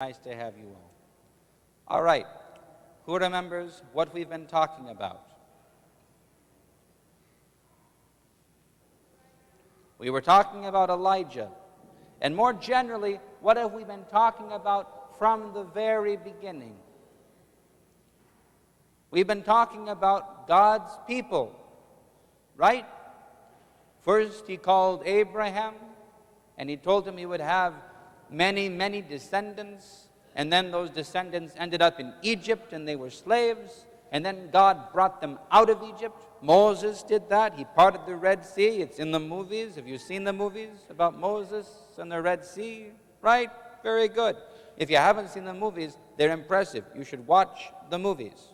Nice to have you all. All right. Who remembers what we've been talking about? We were talking about Elijah. And more generally, what have we been talking about from the very beginning? We've been talking about God's people, right? First, he called Abraham, and he told him he would have many, many descendants. And then those descendants ended up in Egypt, and they were slaves. And then God brought them out of Egypt. Moses did that. He parted the Red Sea. It's in the movies. Have you seen the movies about Moses and the Red Sea? Right? Very good. If you haven't seen the movies, they're impressive. You should watch the movies.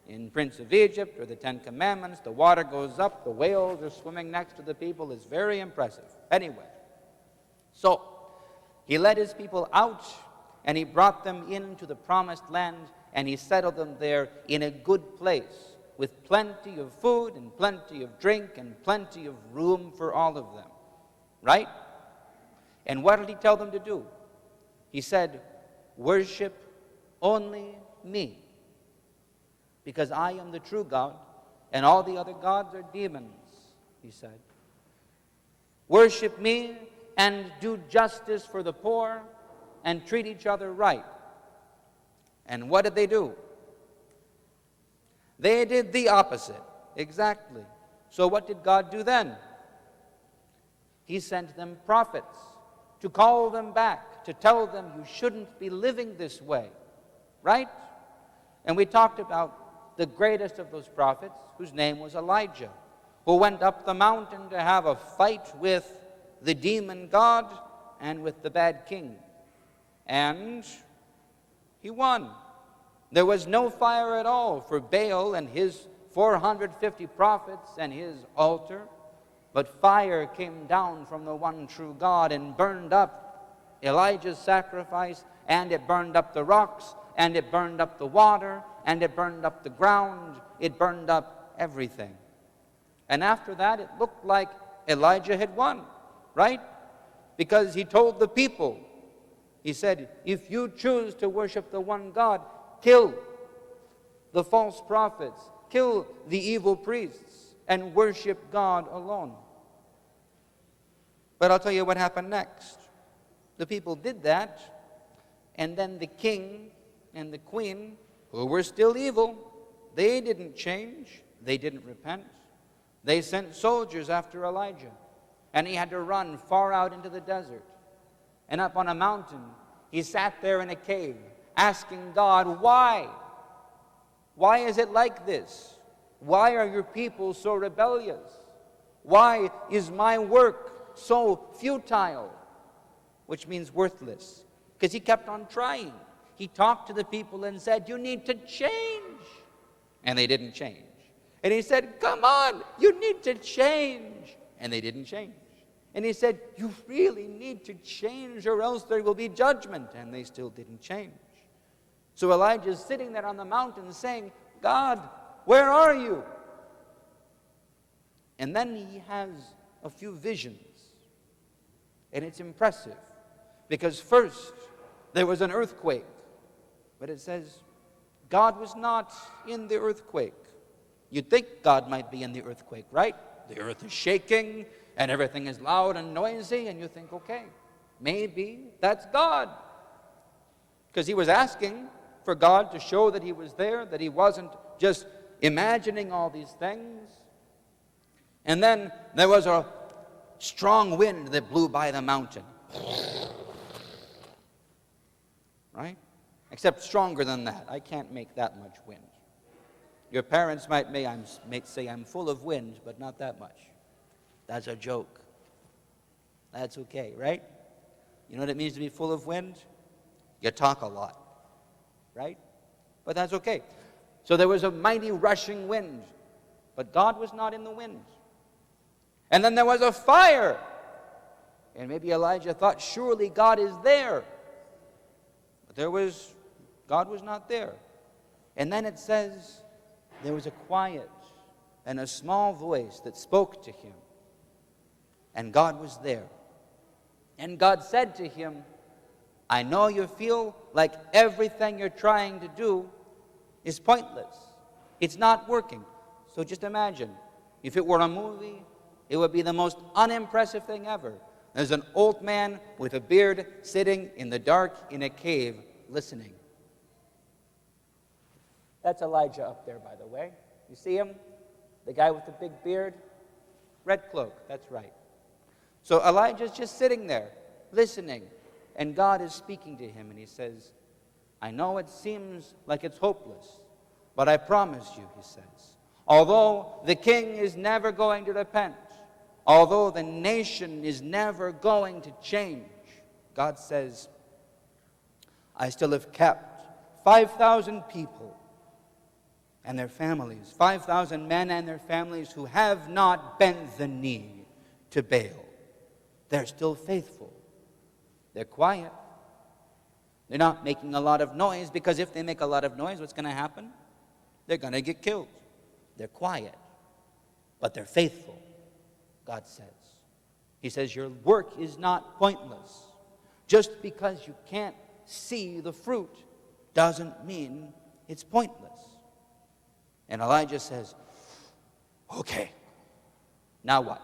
In Prince of Egypt or the Ten Commandments, the water goes up, the whales are swimming next to the people. It's very impressive. Anyway, so he led his people out, and he brought them into the promised land, and he settled them there in a good place with plenty of food and plenty of drink and plenty of room for all of them. Right? And what did he tell them to do? He said, worship only me, because I am the true God, and all the other gods are demons, he said. Worship me and do justice for the poor and treat each other right. And what did they do? They did the opposite, exactly. So what did God do then? He sent them prophets to call them back, to tell them you shouldn't be living this way, right? And we talked about the greatest of those prophets, whose name was Elijah, who went up the mountain to have a fight with the demon god and with the bad king. And he won. There was no fire at all for Baal and his 450 prophets and his altar, but fire came down from the one true God and burned up Elijah's sacrifice, and it burned up the rocks, and it burned up the water, and it burned up the ground. It burned up everything. And after that, it looked like Elijah had won, right? Because he told the people, he said, if you choose to worship the one God, kill the false prophets, kill the evil priests, and worship God alone. But I'll tell you what happened next. The people did that, and then the king and the queen, who were still evil, they didn't change, they didn't repent. They sent soldiers after Elijah, and he had to run far out into the desert. And up on a mountain, he sat there in a cave, asking God, why? Why is it like this? Why are your people so rebellious? Why is my work so futile? Which means worthless. Because he kept on trying. He talked to the people and said, you need to change. And they didn't change. And he said, come on, you need to change. And they didn't change. And he said, you really need to change or else there will be judgment. And they still didn't change. So Elijah's sitting there on the mountain saying, God, where are you? And then he has a few visions. And it's impressive. Because first, there was an earthquake. But it says, God was not in the earthquake. You'd think God might be in the earthquake, right? The earth is shaking, and everything is loud and noisy, and you think, okay, maybe that's God. Because he was asking for God to show that he was there, that he wasn't just imagining all these things. And then there was a strong wind that blew by the mountain. Right? Except stronger than that. I can't make that much wind. Your parents might say I'm full of wind, but not that much. That's a joke. That's okay, right? You know what it means to be full of wind? You talk a lot, right? But that's okay. So there was a mighty rushing wind, but God was not in the wind. And then there was a fire. And maybe Elijah thought, surely God is there. But God was not there. And then it says, there was a quiet and a small voice that spoke to him. And God was there. And God said to him, I know you feel like everything you're trying to do is pointless. It's not working. So just imagine, if it were a movie, it would be the most unimpressive thing ever. There's an old man with a beard sitting in the dark in a cave listening. That's Elijah up there, by the way. You see him? The guy with the big beard? Red cloak, that's right. So Elijah's just sitting there, listening. And God is speaking to him, and he says, I know it seems like it's hopeless, but I promise you, he says, although the king is never going to repent, although the nation is never going to change, God says, I still have kept 5,000 people and their families, 5,000 men and their families who have not bent the knee to Baal. They're still faithful. They're quiet. They're not making a lot of noise, because if they make a lot of noise, what's going to happen? They're going to get killed. They're quiet, but they're faithful, God says. He says, your work is not pointless. Just because you can't see the fruit doesn't mean it's pointless. And Elijah says, okay, now what?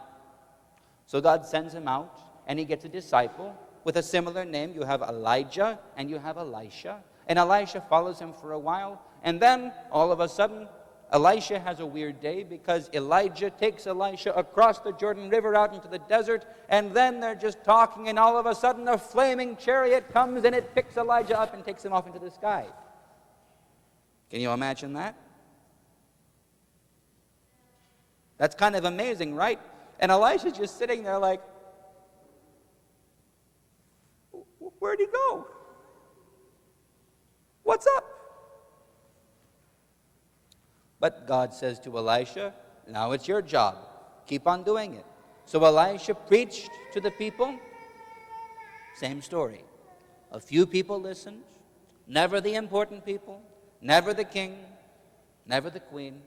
So God sends him out, and he gets a disciple with a similar name. You have Elijah and you have Elisha. And Elisha follows him for a while. And then, all of a sudden, Elisha has a weird day, because Elijah takes Elisha across the Jordan River out into the desert. And then they're just talking, and all of a sudden a flaming chariot comes and it picks Elijah up and takes him off into the sky. Can you imagine that? That's kind of amazing, right? And Elisha's just sitting there like, where'd he go? What's up? But God says to Elisha, now it's your job. Keep on doing it. So Elisha preached to the people. Same story. A few people listened. Never the important people. Never the king. Never the queen.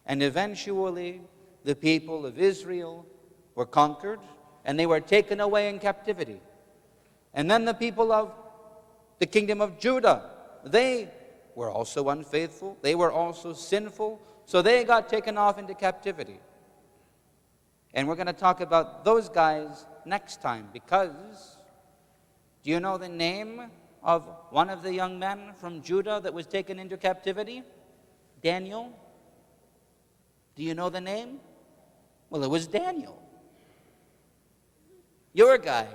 And eventually, the people of Israel were conquered, and they were taken away in captivity. And then the people of the kingdom of Judah, they were also unfaithful. They were also sinful. So they got taken off into captivity. And we're going to talk about those guys next time, because do you know the name of one of the young men from Judah that was taken into captivity? Daniel. Do you know the name? Well, it was Daniel. Your guy.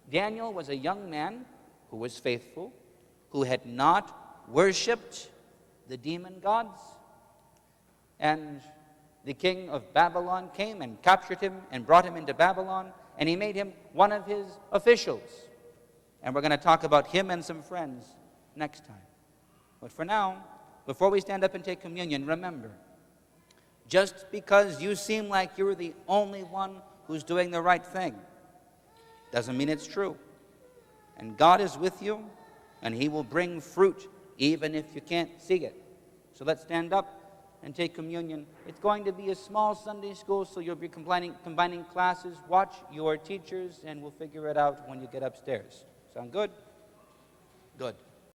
Daniel was a young man who was faithful, who had not worshipped the demon gods. And the king of Babylon came and captured him and brought him into Babylon, and he made him one of his officials. And we're going to talk about him and some friends next time. But for now, before we stand up and take communion, remember, just because you seem like you're the only one who's doing the right thing doesn't mean it's true. And God is with you, and He will bring fruit even if you can't see it. So let's stand up and take communion. It's going to be a small Sunday school, so you'll be combining classes. Watch your teachers, and we'll figure it out when you get upstairs. Sound good? Good.